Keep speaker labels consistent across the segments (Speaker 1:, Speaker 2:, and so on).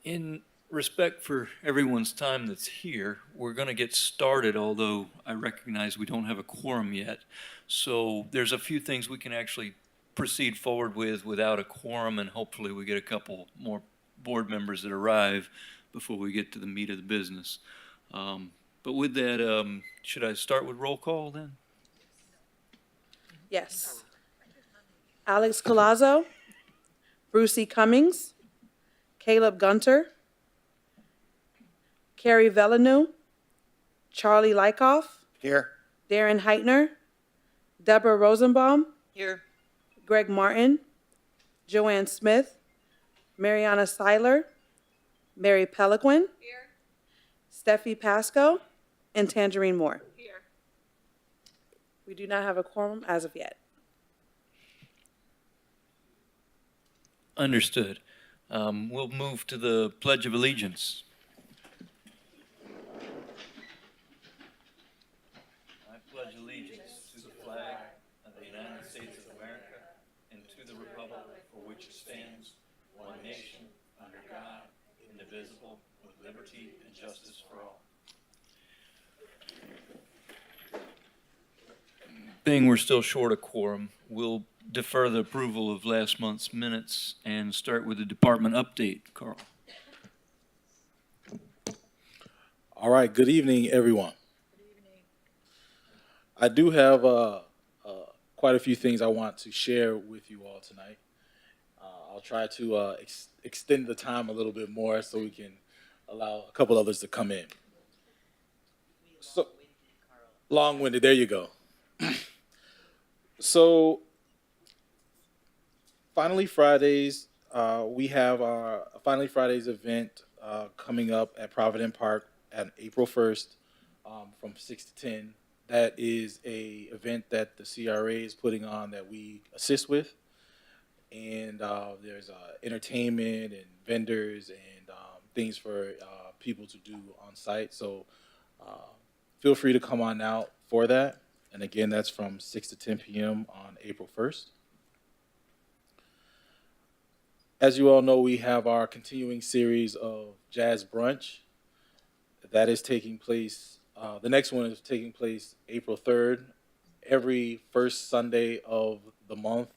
Speaker 1: In respect for everyone's time that's here, we're going to get started, although I recognize we don't have a quorum yet. So there's a few things we can actually proceed forward with without a quorum, and hopefully we get a couple more board members that arrive before we get to the meat of the business. But with that, should I start with roll call then?
Speaker 2: Yes. Alex Colazzo, Brucey Cummings, Caleb Gunter, Carrie Villeneuve, Charlie Lykoff,
Speaker 3: Here.
Speaker 2: Darren Heitner, Deborah Rosenbaum,
Speaker 4: Here.
Speaker 2: Greg Martin, Joanne Smith, Mariana Seiler, Mary Peliquin,
Speaker 4: Here.
Speaker 2: Steffi Pasco, and Tangerine Moore.
Speaker 4: Here.
Speaker 2: We do not have a quorum as of yet.
Speaker 1: Understood. We'll move to the Pledge of Allegiance. I pledge allegiance to the flag of the United States of America and to the republic for which it stands, one nation, under God, indivisible, with liberty and justice for all. Being we're still short a quorum, we'll defer the approval of last month's minutes and start with the department update. Carl.
Speaker 3: All right. Good evening, everyone.
Speaker 4: Good evening.
Speaker 3: I do have quite a few things I want to share with you all tonight. I'll try to extend the time a little bit more so we can allow a couple others to come in. So long-winded. There you go. So Finally Fridays, we have our Finally Fridays event coming up at Provident Park on April 1st from 6 to 10. That is a event that the CRA is putting on that we assist with. And there's entertainment and vendors and things for people to do on site. So feel free to come on out for that. And again, that's from 6 to 10 p.m. on April 1st. As you all know, we have our continuing series of Jazz Brunch. That is taking place, the next one is taking place April 3rd. Every first Sunday of the month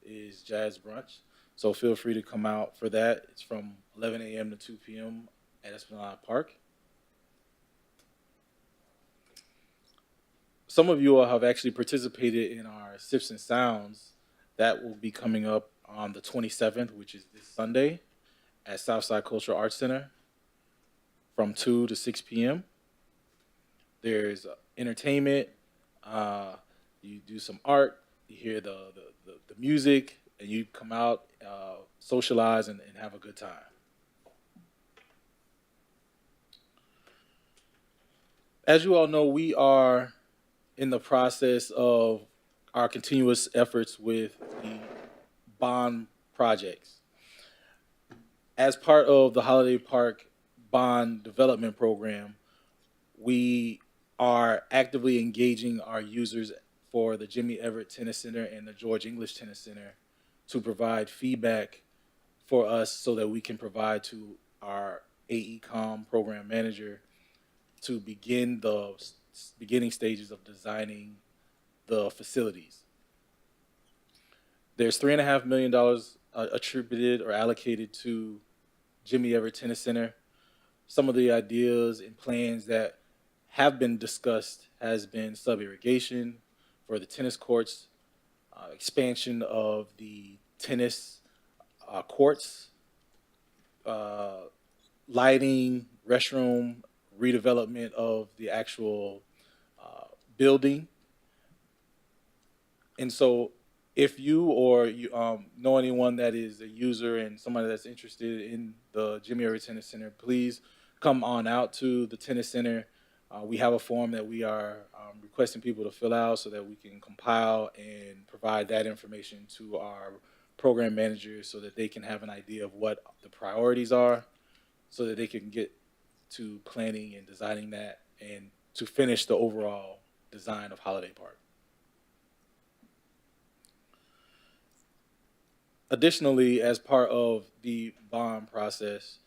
Speaker 3: is Jazz Brunch. So feel free to come out for that. It's from 11 a.m. to 2 p.m. at Esplanade Park. Some of you all have actually participated in our Sips and Sounds. That will be coming up on the 27th, which is this Sunday, at Southside Cultural Arts Center from 2 to 6 p.m. There's entertainment. You do some art. You hear the music, and you come out, socialize, and have a good time. As you all know, we are in the process of our continuous efforts with the bond projects. As part of the Holiday Park Bond Development Program, we are actively engaging our users for the Jimmy Everett Tennis Center and the George English Tennis Center to provide feedback for us so that we can provide to our AECOM program manager to begin the beginning stages of designing the facilities. There's $3.5 million attributed or allocated to Jimmy Everett Tennis Center. Some of the ideas and plans that have been discussed has been sub-irrigation for the tennis courts, expansion of the tennis courts, lighting, restroom, redevelopment of the actual building. And so if you or you know anyone that is a user and somebody that's interested in the Jimmy Everett Tennis Center, please come on out to the tennis center. We have a form that we are requesting people to fill out so that we can compile and provide that information to our program managers so that they can have an idea of what the priorities are so that they can get to planning and designing that and to finish the overall design of Holiday Park. Additionally, as part of the bond process,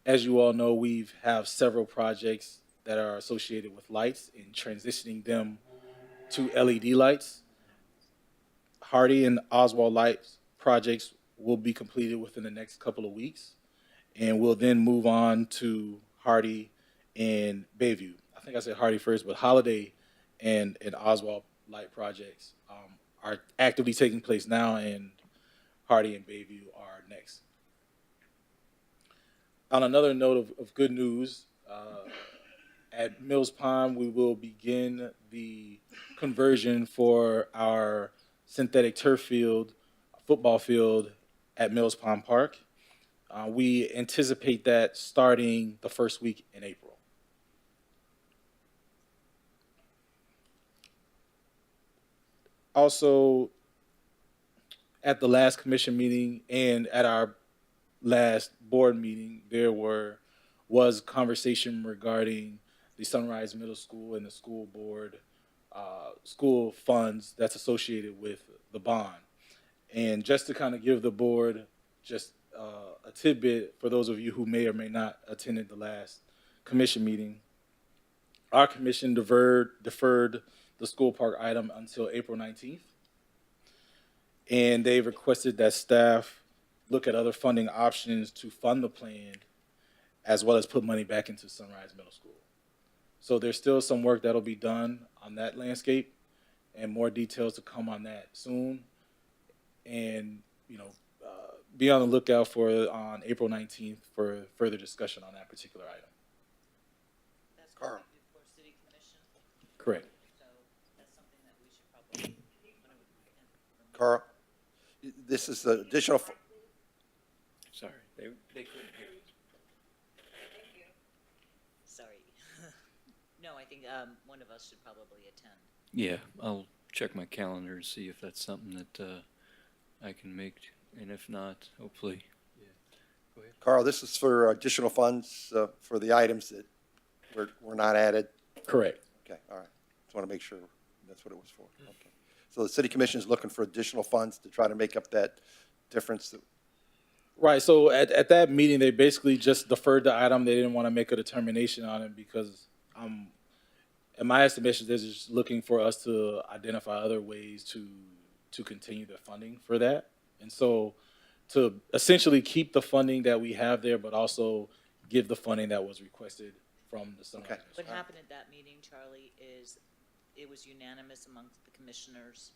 Speaker 3: As you all know, we have several projects that are associated with lights and transitioning them to LED lights. Hardy and Oswald lights projects will be completed within the next couple of weeks, and we'll then move on to Hardy and Bayview. I think I said Hardy first, but Holiday and Oswald light projects are actively taking place now, and Hardy and Bayview are next. On another note of good news, at Mills Pond, we will begin the conversion for our synthetic turf field, football field at Mills Pond Park. We anticipate that starting the first week in April. Also, at the last commission meeting and at our last board meeting, there was conversation regarding the Sunrise Middle School and the school board, school funds that's associated with the bond. And just to kind of give the board just a tidbit for those of you who may or may not attended the last commission meeting, our commission deferred the school park item until April 19th. And they requested that staff look at other funding options to fund the plan as well as put money back into Sunrise Middle School. So there's still some work that'll be done on that landscape and more details to come on that soon. And, be on the lookout for on April 19th for further discussion on that particular item.
Speaker 4: That's
Speaker 5: Carl.
Speaker 4: going before city commission,
Speaker 3: Correct.
Speaker 4: so that's something that we should probably.
Speaker 5: Carl, this is additional,
Speaker 1: Sorry, they couldn't hear you.
Speaker 4: Sorry. No, I think, one of us should probably attend.
Speaker 1: Yeah, I'll check my calendar and see if that's something that I can make, and if not, hopefully. Yeah. Go ahead.
Speaker 5: Carl, this is for additional funds for the items that were not added.
Speaker 3: Correct.
Speaker 5: Okay, all right. Just want to make sure that's what it was for. Okay. So the city commission is looking for additional funds to try to make up that difference.
Speaker 3: Right. So at that meeting, they basically just deferred the item. They didn't want to make a determination on it because, in my estimation, they're just looking for us to identify other ways to continue the funding for that. And so to essentially keep the funding that we have there, but also give the funding that was requested from the Sunrise.
Speaker 5: Okay.
Speaker 4: What happened at that meeting, Charlie, is it was unanimous amongst the commissioners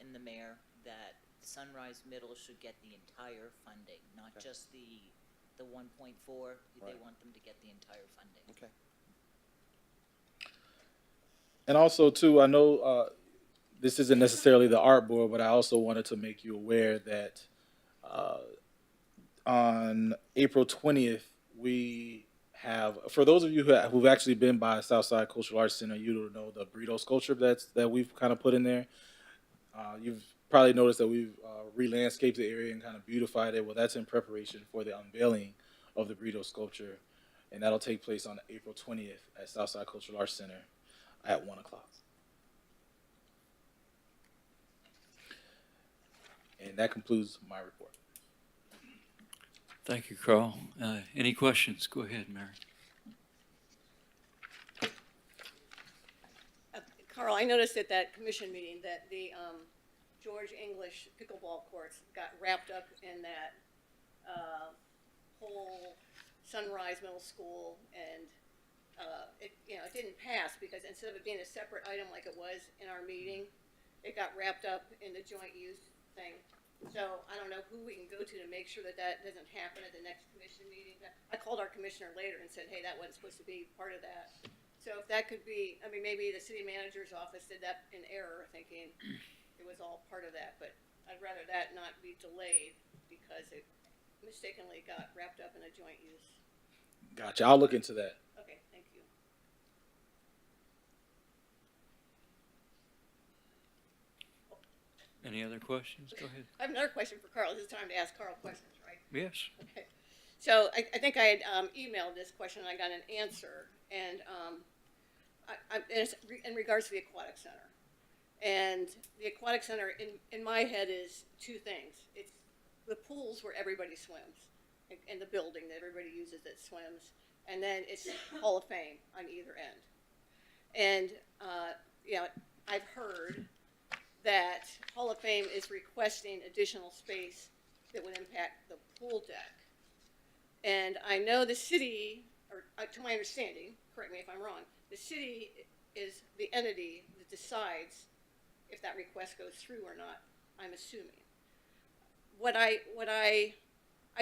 Speaker 4: and the mayor that Sunrise Middle should get the entire funding, not
Speaker 5: Okay.
Speaker 4: just the 1.4. They
Speaker 5: Right.
Speaker 4: want them to get the entire funding.
Speaker 5: Okay.
Speaker 3: And also, too, I know this isn't necessarily the art board, but I also wanted to make you aware that on April 20th, we have, for those of you who've actually been by Southside Cultural Arts Center, you know the burrito sculpture that we've kind of put in there. You've probably noticed that we've re-landscaped the area and kind of beautified it. Well, that's in preparation for the unveiling of the burrito sculpture, and that'll take place on April 20th at Southside Cultural Arts Center at 1 o'clock. And that concludes my report.
Speaker 1: Thank you, Carl. Any questions? Go ahead, Mary.
Speaker 6: Carl, I noticed at that commission meeting that the George English pickleball courts got wrapped up in that whole Sunrise Middle School, and it didn't pass because instead of it being a separate item like it was in our meeting, it got wrapped up in the joint use thing. So I don't know who we can go to make sure that that doesn't happen at the next commission meeting. I called our commissioner later and said, hey, that wasn't supposed to be part of that. So if that could be, I mean, maybe the city manager's office did that in error, thinking it was all part of that, but I'd rather that not be delayed because it mistakenly got wrapped up in a joint use.
Speaker 3: Gotcha. I'll look into that.
Speaker 6: Okay, thank you.
Speaker 1: Any other questions? Go ahead.
Speaker 6: I have another question for Carl. This is time to ask Carl questions, right?
Speaker 1: Yes.
Speaker 6: Okay. So I think I had emailed this question and I got an answer, and it's in regards to the aquatic center. And the aquatic center in my head is two things. It's the pools where everybody swims, in the building that everybody uses that swims, and then it's Hall of Fame on either end. And, you know, I've heard that Hall of Fame is requesting additional space that would impact the pool deck. And I know the city, or to my understanding, correct me if I'm wrong, the city is the entity that decides if that request goes through or not, I'm assuming. What I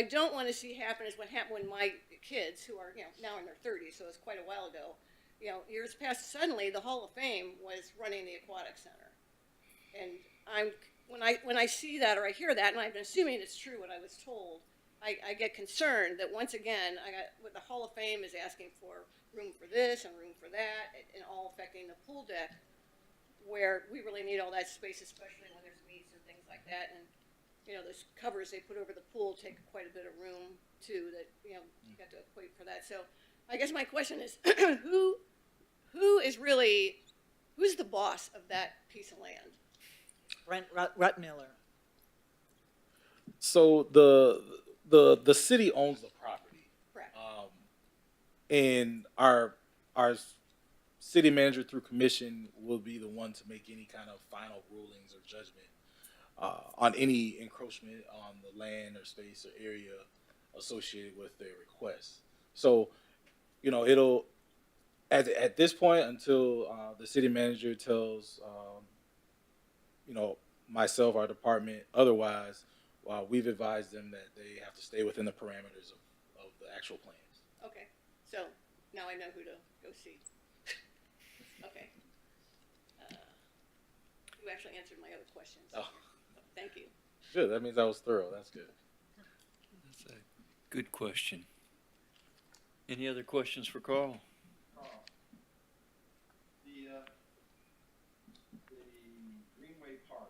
Speaker 6: don't want to see happen is what happened when my kids, who are, you know, now in their 30s, so it's quite a while ago, you know, years past, suddenly the Hall of Fame was running the aquatic center. And when I see that or I hear that, and I'm assuming it's true what I was told, I get concerned that once again, what the Hall of Fame is asking for room for this and room for that, and all affecting the pool deck, where we really need all that space, especially when there's meets and things like that. And, you know, those covers they put over the pool take quite a bit of room too, that, you know, you got to equate for that. So I guess my question is, who's the boss of that piece of land?
Speaker 4: Brent Rutmiller.
Speaker 3: So the city owns the property.
Speaker 6: Correct.
Speaker 3: And our city manager through commission will be the one to make any kind of final rulings or judgment on any encroachment on the land or space or area associated with their request. So, you know, it'll at this point until the city manager tells you know, myself, our department, otherwise, we've advised them that they have to stay within the parameters of the actual plans.
Speaker 6: Okay, so now I know who to go see. Okay. You actually answered my other questions.
Speaker 3: Oh.
Speaker 6: Thank you.
Speaker 3: Good. That means I was thorough. That's good.
Speaker 1: That's a good question. Any other questions for Carl?
Speaker 5: The Greenway Park.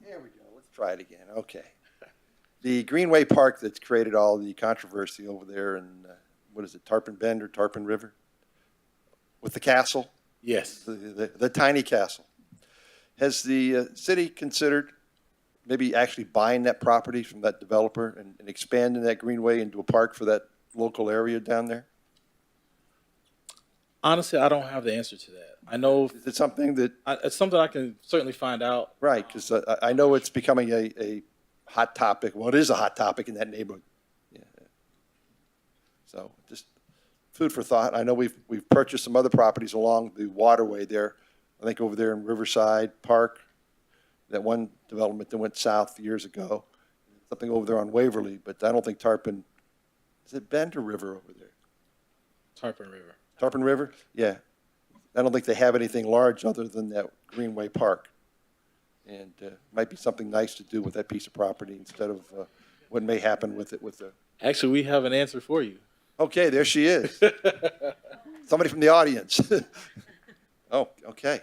Speaker 5: There we go. Let's try it again. Okay. The Greenway Park that's created all the controversy over there in, what is it, Tarpon Bend or Tarpon River? With the castle,
Speaker 3: Yes.
Speaker 5: the tiny castle. Has the city considered maybe actually buying that property from that developer and expanding that Greenway into a park for that local area down there?
Speaker 3: Honestly, I don't have the answer to that. I know
Speaker 5: Is it something that,
Speaker 3: it's something I can certainly find out.
Speaker 5: right, because I know it's becoming a hot topic. Well, it is a hot topic in that neighborhood. Yeah. So just food for thought. I know we've purchased some other properties along the waterway there. I think over there in Riverside Park, that one development that went south years ago. Something over there on Waverly, but I don't think Tarpon, is it Bend or River over there?
Speaker 3: Tarpon River.
Speaker 5: Tarpon River? Yeah. I don't think they have anything large other than that Greenway Park. And might be something nice to do with that piece of property instead of what may happen with it with the.
Speaker 3: Actually, we have an answer for you.
Speaker 5: Okay, there she is. Somebody from the audience. Oh, okay.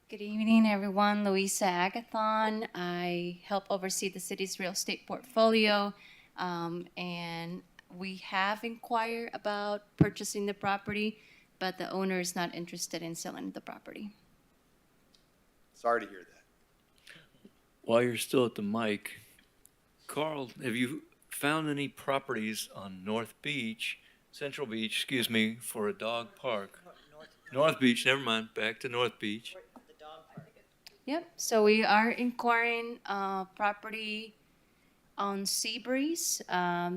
Speaker 7: Good evening, everyone. Louisa Agathon. I help oversee the city's real estate portfolio, and we have inquired about purchasing the property, but the owner is not interested in selling the property.
Speaker 5: Sorry to hear that.
Speaker 1: While you're still at the mic, Carl, have you found any properties on Central Beach, excuse me, for a dog park? North Beach, never mind, back to North Beach.
Speaker 4: The dog park.
Speaker 7: Yep, so we are inquiring property on Seabreeze.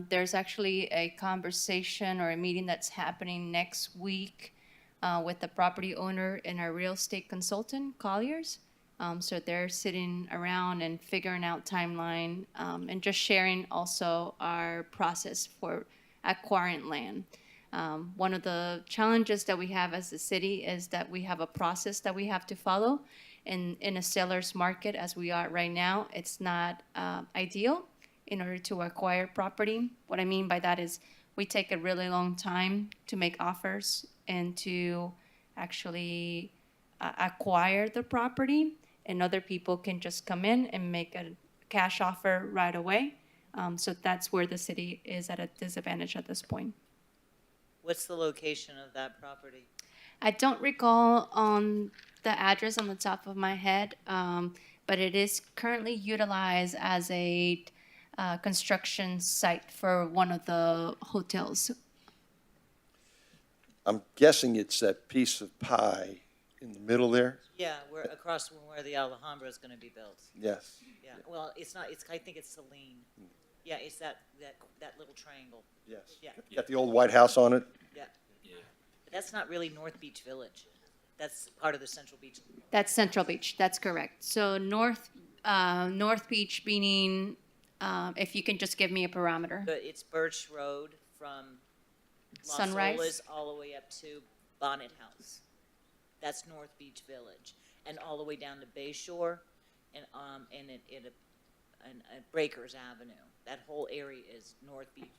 Speaker 7: There's actually a conversation or a meeting that's happening next week with the property owner and our real estate consultant, Colliers. So they're sitting around and figuring out timeline and just sharing also our process for acquiring land. One of the challenges that we have as a city is that we have a process that we have to follow. In a seller's market as we are right now, it's not ideal in order to acquire property. What I mean by that is we take a really long time to make offers and to actually acquire the property, and other people can just come in and make a cash offer right away. So that's where the city is at a disadvantage at this point.
Speaker 4: What's the location of that property?
Speaker 7: I don't recall on the address on the top of my head, but it is currently utilized as a construction site for one of the hotels.
Speaker 5: I'm guessing it's that piece of pie in the middle there?
Speaker 4: Yeah, we're across from where the Alhambra is gonna be built.
Speaker 5: Yes.
Speaker 4: Yeah, well, it's not, I think it's Celine. Yeah, it's that little triangle.
Speaker 5: Yes.
Speaker 4: Yeah.
Speaker 5: Got the old White House on it?
Speaker 4: Yeah. But that's not really North Beach Village. That's part of the Central Beach.
Speaker 7: That's Central Beach. That's correct. So North Beach meaning, if you can just give me a parameter.
Speaker 4: But it's Birch Road from Las
Speaker 7: Sunrise?
Speaker 4: Olas all the way up to Bonnet House. That's North Beach Village, and all the way down to Bay Shore, and Breakers Avenue. That whole area is North Beach Village.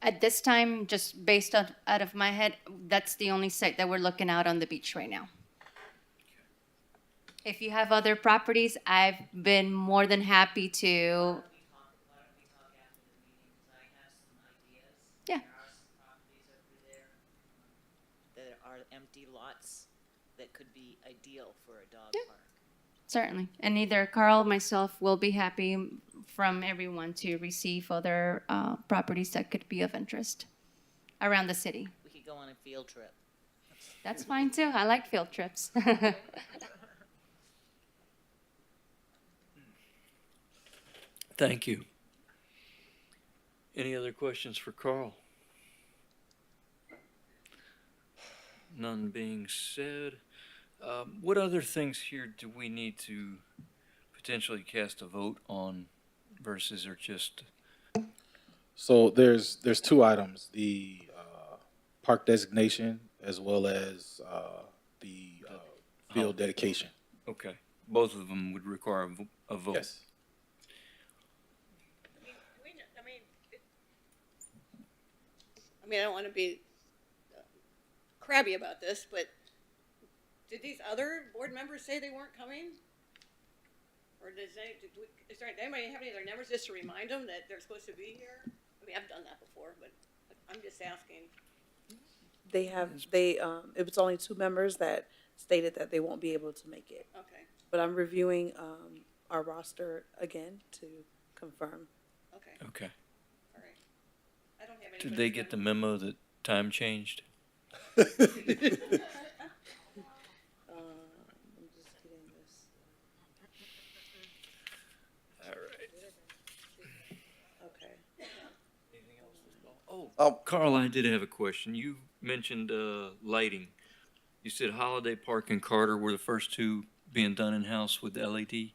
Speaker 7: At this time, just based on, out of my head, that's the only site that we're looking out on the beach right now. If you have other properties, I've been more than happy to,
Speaker 4: Why don't we talk after the meeting, because I have some ideas.
Speaker 7: Yeah.
Speaker 4: There are some properties over there that are empty lots that could be ideal for a dog park.
Speaker 7: certainly. And either Carl or myself will be happy from everyone to receive other properties that could be of interest around the city.
Speaker 4: We could go on a field trip.
Speaker 7: That's fine too. I like field trips.
Speaker 1: Thank you. Any other questions for Carl? None being said. What other things here do we need to potentially cast a vote on versus or just,
Speaker 3: So there's two items, the park designation as well as the field dedication.
Speaker 1: okay, both of them would require a vote?
Speaker 3: Yes.
Speaker 6: I don't want to be crabby about this, but did these other board members say they weren't coming? Or is there anybody have any of their numbers just to remind them that they're supposed to be here? I've done that before, but I'm just asking.
Speaker 2: It was only 2 members that stated that they won't be able to make it.
Speaker 6: Okay,
Speaker 2: But I'm reviewing our roster again to confirm.
Speaker 6: okay,
Speaker 1: Okay.
Speaker 6: all right. I don't have any.
Speaker 1: Did they get the memo that time changed?
Speaker 2: I'm just getting this.
Speaker 1: All right.
Speaker 2: Okay.
Speaker 1: Oh, Carl, I did have a question. You mentioned lighting. You said Holiday Park and Carter were the first 2 being done in-house with LED?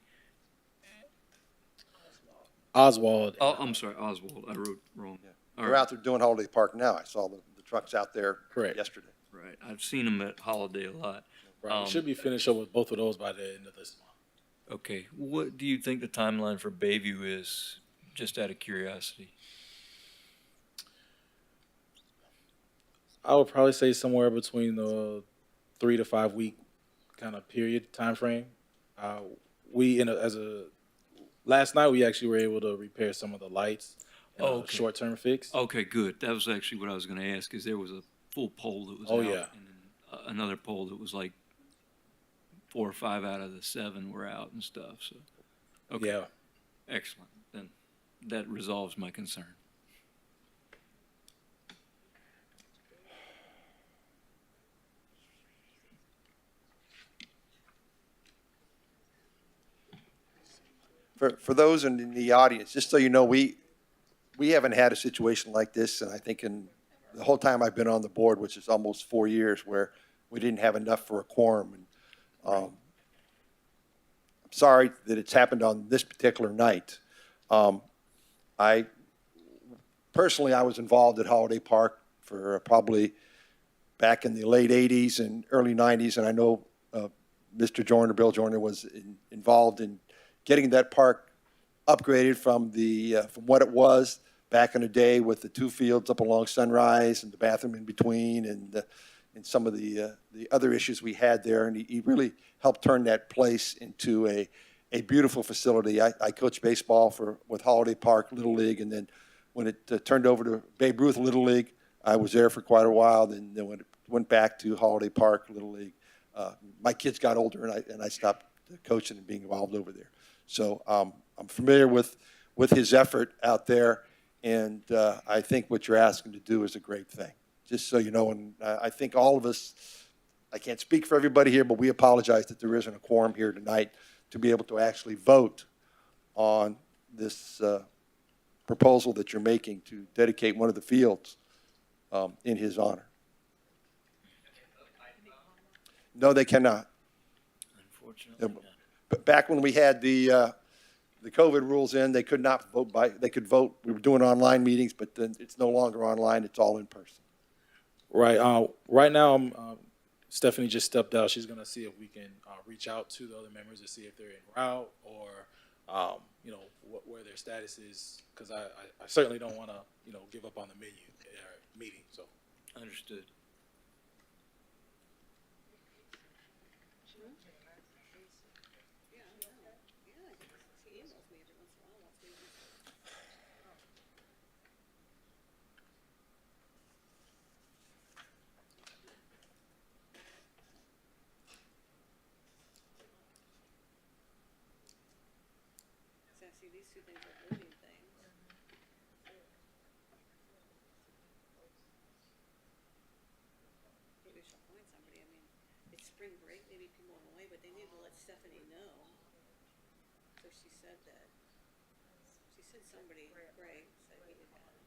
Speaker 3: Oswald.
Speaker 1: Oh, I'm sorry, Oswald. I wrote wrong. All
Speaker 5: We're
Speaker 1: right,
Speaker 5: out there doing Holiday Park now. I saw the trucks out there
Speaker 3: Correct.
Speaker 5: yesterday.
Speaker 1: right. I've seen them at Holiday a lot.
Speaker 3: Right. Should be finished up with both of those by the end of this month.
Speaker 1: Okay, what do you think the timeline for Bayview is, just out of curiosity?
Speaker 3: I would probably say somewhere between the 3 to 5 week kind of period time frame. Last night we actually were able to repair some of the lights. In
Speaker 1: Oh,
Speaker 3: a
Speaker 1: okay.
Speaker 3: short-term fix.
Speaker 1: Okay, good. That was actually what I was gonna ask, is there was a full pole that was
Speaker 3: Oh,
Speaker 1: out.
Speaker 3: yeah.
Speaker 1: And then another pole that was like 4 or 5 out of the 7 were out and stuff, so. Okay,
Speaker 3: Yeah.
Speaker 1: excellent. Then that resolves my concern.
Speaker 5: For those in the audience, just so you know, we haven't had a situation like this, and I think in the whole time I've been on the board, which is almost 4 years, where we didn't have enough for a quorum. And I'm sorry that it's happened on this particular night. I was involved at Holiday Park for probably back in the late 80s and early 90s, and I know Mr. Joyner, Bill Joyner, was involved in getting that park upgraded from what it was back in the day with the 2 fields up along Sunrise and the bathroom in between and some of the other issues we had there. And he really helped turn that place into a beautiful facility. I coached baseball with Holiday Park Little League, and then when it turned over to Babe Ruth Little League, I was there for quite a while. Then when went back to Holiday Park Little League. My kids got older, and I stopped coaching and being involved over there. So I'm familiar with his effort out there, and I think what you're asking to do is a great thing. Just so you know, and I think all of us, I can't speak for everybody here, but we apologize that there isn't a quorum here tonight to be able to actually vote on this proposal that you're making to dedicate one of the fields in his honor. No, they cannot.
Speaker 1: Unfortunately not.
Speaker 5: But back when we had the COVID rules in, they could not vote they could vote. We were doing online meetings, but then it's no longer online. It's all in person.
Speaker 3: Right. Right now, Stephanie just stepped out. She's gonna see if we can reach out to the other members to see if they're en route or, where their status is. Because I certainly don't want to, give up on the meeting. So.
Speaker 1: Understood.
Speaker 6: Yeah, I know. Yeah, she emails me every once in a while, wants me to. So see, these two things are voting things. Maybe she'll find somebody. I mean, it's spring break, maybe people are away, but they need to let Stephanie know. So she said that. She said somebody, Greg, said he would have.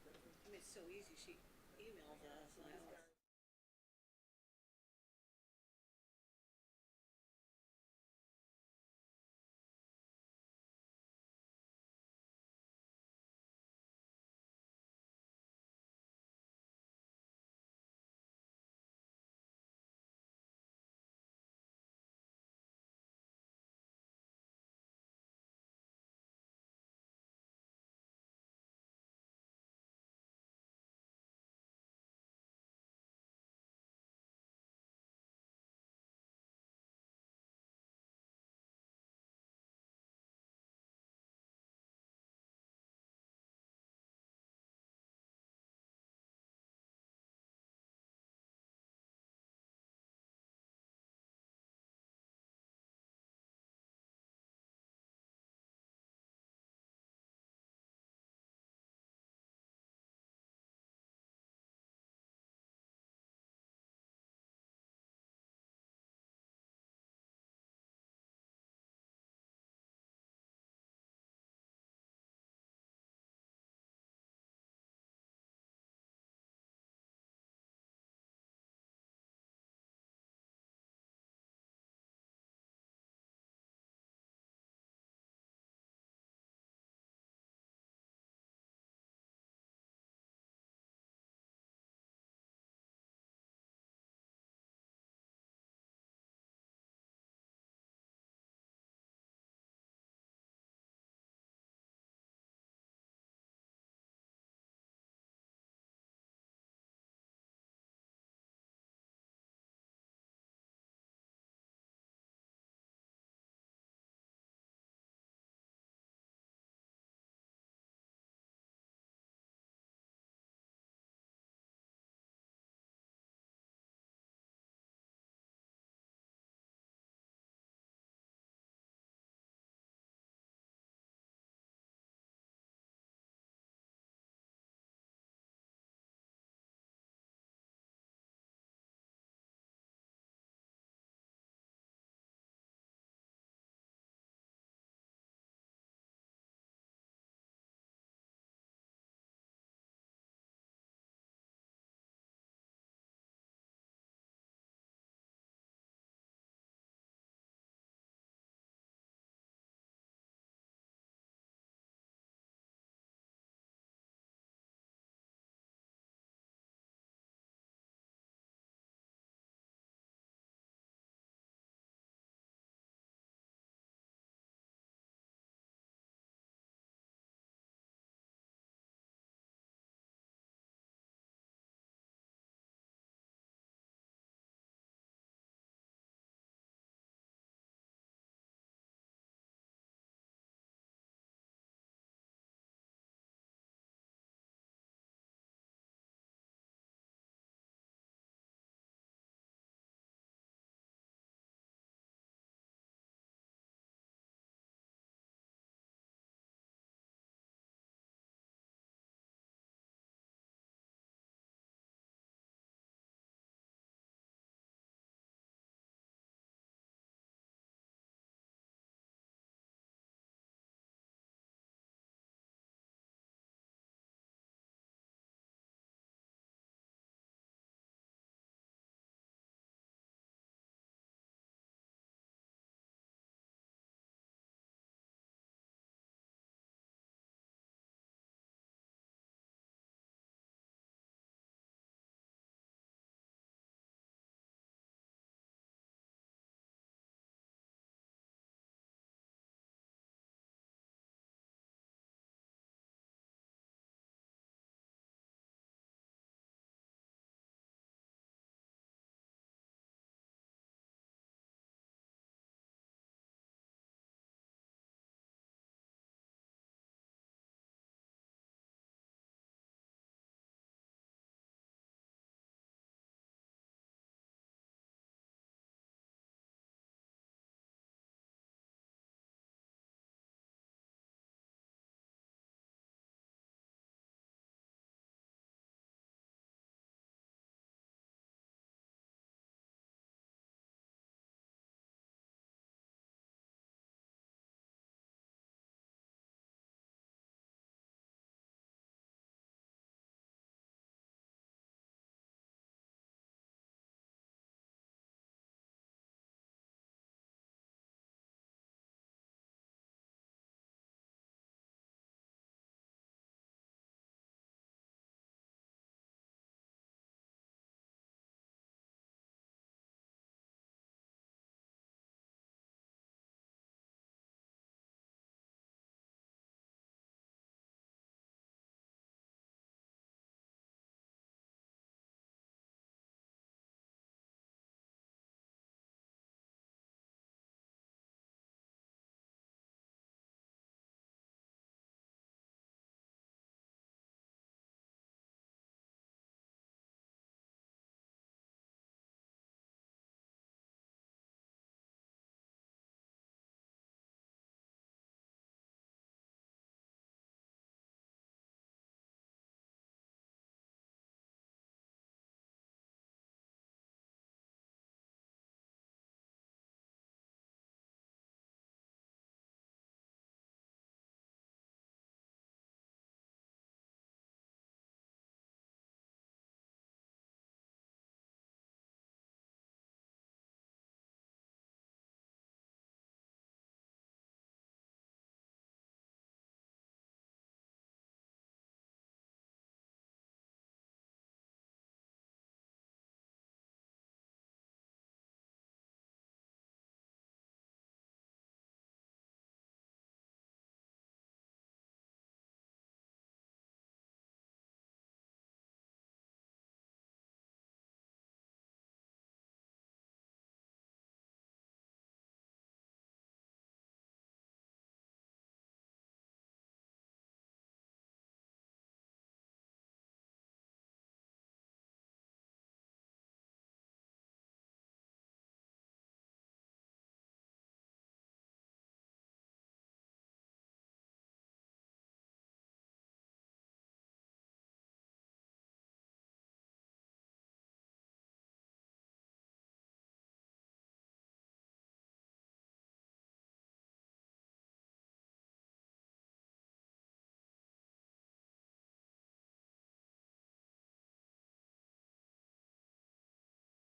Speaker 6: I mean, it's so easy. She emailed us and I was.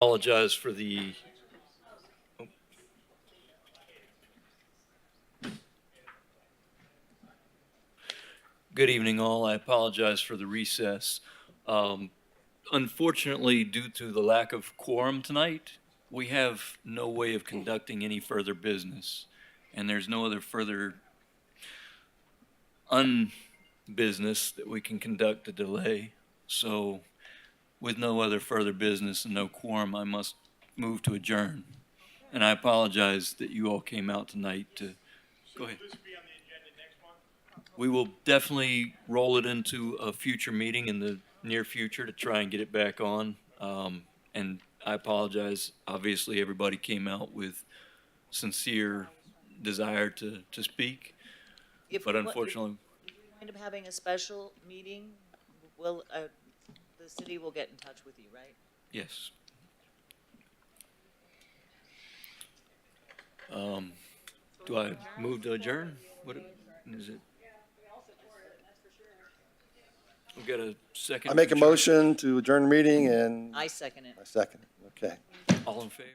Speaker 1: Apologize for the, good evening all. I apologize for the recess. Unfortunately, due to the lack of quorum tonight, we have no way of conducting any further business. And there's no other further unbusiness that we can conduct to delay. So with no other further business and no quorum, I must move to adjourn. And I apologize that you all came out tonight to, go ahead. We will definitely roll it into a future meeting in the near future to try and get it back on. And I apologize. Obviously, everybody came out with sincere desire to speak,
Speaker 4: If
Speaker 1: but
Speaker 4: we wa-
Speaker 1: unfortunately,
Speaker 4: if we wind up having a special meeting, will, the city will get in touch with you, right?
Speaker 1: yes. Do I move to adjourn? What is it? We got a second.
Speaker 5: I make a
Speaker 1: from Charlie.
Speaker 5: motion to adjourn the meeting, and
Speaker 4: I second it.
Speaker 5: I second it. Okay.
Speaker 1: All in favor?